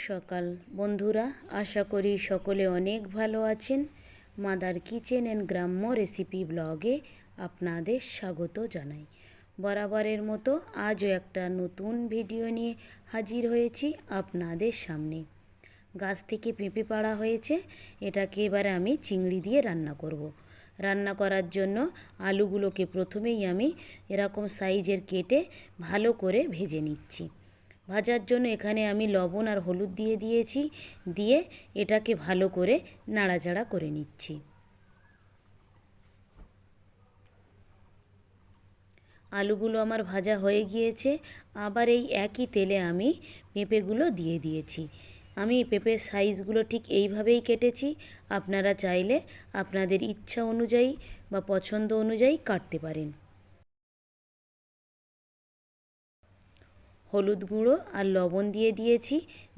সকাল বন্ধুরা, আশা করি সকলে অনেক ভালো আছেন। মাদার কিচেন অ্যান্ড গ্রাম্য রেসিপি ব্লগে আপনাদের স্বাগত জানাই। বরাবরের মতো আজও একটা নতুন ভিডিও নিয়ে হাজির হয়েছি আপনাদের সামনে। গাছ থেকে পেঁপে পাড়া হয়েছে, এটাকে এবারে আমি চিংড়ি দিয়ে রান্না করব। রান্না করার জন্য আলুগুলোকে প্রথমেই আমি এরকম সাইজের কেটে ভালো করে ভেজে নিচ্ছি। ভাজার জন্য এখানে আমি লবণ আর হলুদ দিয়ে দিয়েছি, দিয়ে এটাকে ভালো করে নাড়াচাড়া করে নিচ্ছি। আলুগুলো আমার ভাজা হয়ে গিয়েছে। আবার এই একই তেলে আমি পেঁপেগুলো দিয়ে দিয়েছি। আমি পেঁপের সাইজগুলো ঠিক এইভাবেই কেটেছি। আপনারা চাইলে আপনাদের ইচ্ছা অনুযায়ী বা পছন্দ অনুযায়ী কাটতে পারেন। হলুদ গুঁড়ো আর লবণ দিয়ে দিয়েছি,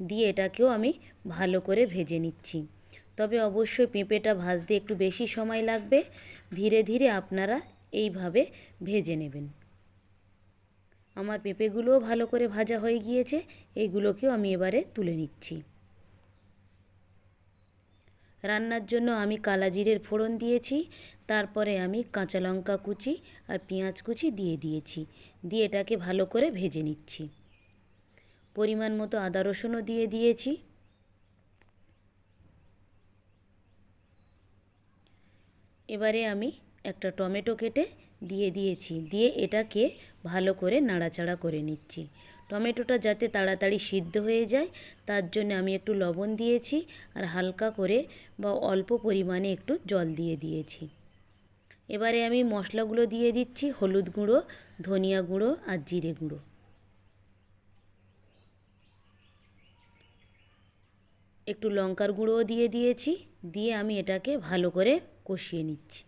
দিয়ে এটাকেও আমি ভালো করে ভেজে নিচ্ছি। তবে অবশ্যই পেঁপেটা ভাজতে একটু বেশি সময় লাগবে। ধীরে ধীরে আপনারা এইভাবে ভেজে নেবেন। আমার পেঁপেগুলোও ভালো করে ভাজা হয়ে গিয়েছে, এইগুলোকেও আমি এবারে তুলে নিচ্ছি। রান্নার জন্য আমি কালা জিরের ফোড়ন দিয়েছি, তারপরে আমি কাঁচা লঙ্কা কুচি আর পেঁয়াজ কুচি দিয়ে দিয়েছি, দিয়ে এটাকে ভালো করে ভেজে নিচ্ছি। পরিমাণ মতো আদা রসুনও দিয়ে দিয়েছি। এবারে আমি একটা টমেটো কেটে দিয়ে দিয়েছি, দিয়ে এটাকে ভালো করে নাড়াচাড়া করে নিচ্ছি। টমেটোটা যাতে তাড়াতাড়ি সিদ্ধ হয়ে যায় তার জন্য আমি একটু লবণ দিয়েছি আর হালকা করে বা অল্প পরিমাণে একটু জল দিয়ে দিয়েছি। এবারে আমি মশলাগুলো দিয়ে দিচ্ছি, হলুদ গুঁড়ো, ধনিয়া গুঁড়ো আর জিরে গুঁড়ো। একটু লঙ্কার গুঁড়োও দিয়ে দিয়েছি, দিয়ে আমি এটাকে ভালো করে কষিয়ে নিচ্ছি।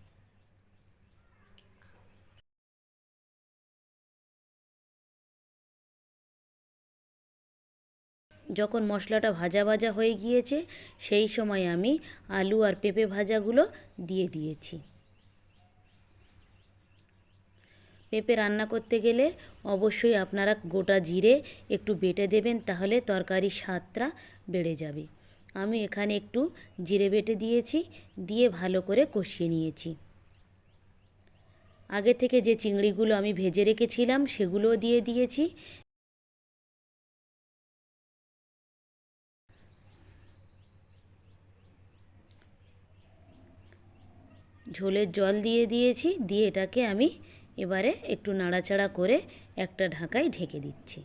যখন মশলাটা ভাজা ভাজা হয়ে গিয়েছে সেই সময় আমি আলু আর পেঁপে ভাজাগুলো দিয়ে দিয়েছি। পেঁপে রান্না করতে গেলে অবশ্যই আপনারা গোটা জিরে একটু বেটে দেবেন, তাহলে তরকারির স্বাদটা বেড়ে যাবে। আমি এখানে একটু জিরে বেটে দিয়েছি, দিয়ে ভালো করে কষিয়ে নিয়েছি। আগে থেকে যে চিংড়িগুলো আমি ভেজে রেখেছিলাম সেগুলোও দিয়ে দিয়েছি। ঝোলের জল দিয়ে দিয়েছি, দিয়ে এটাকে আমি এবারে একটু নাড়াচাড়া করে একটা ঢাকায় ঢেকে দিচ্ছি।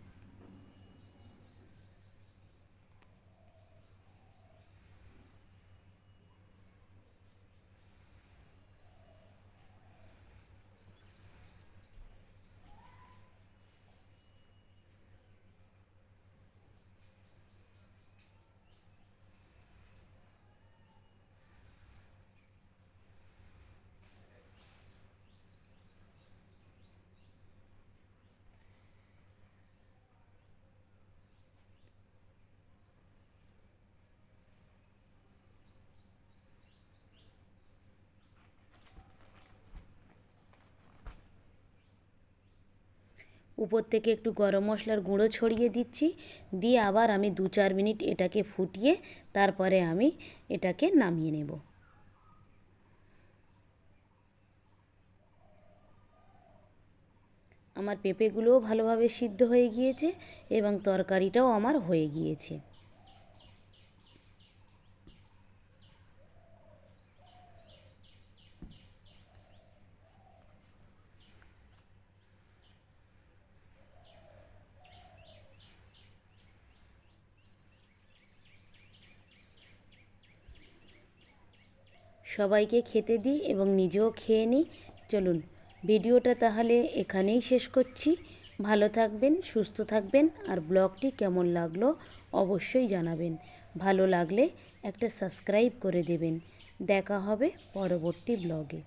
উপর থেকে একটু গরম মশলার গুঁড়ো ছড়িয়ে দিচ্ছি, দিয়ে আবার আমি 2-4 মিনিট এটাকে ফুটিয়ে তারপরে আমি এটাকে নামিয়ে নেব। আমার পেঁপেগুলোও ভালোভাবে সিদ্ধ হয়ে গিয়েছে এবং তরকারিটাও আমার হয়ে গিয়েছে। সবাইকে খেতে দিই এবং নিজেও খেয়ে নিই। চলুন ভিডিওটা তাহলে এখানেই শেষ করছি। ভালো থাকবেন, সুস্থ থাকবেন, আর ব্লগটি কেমন লাগলো অবশ্যই জানাবেন। ভালো লাগলে একটা সাবস্ক্রাইব করে দেবেন। দেখা হবে পরবর্তী ব্লগে।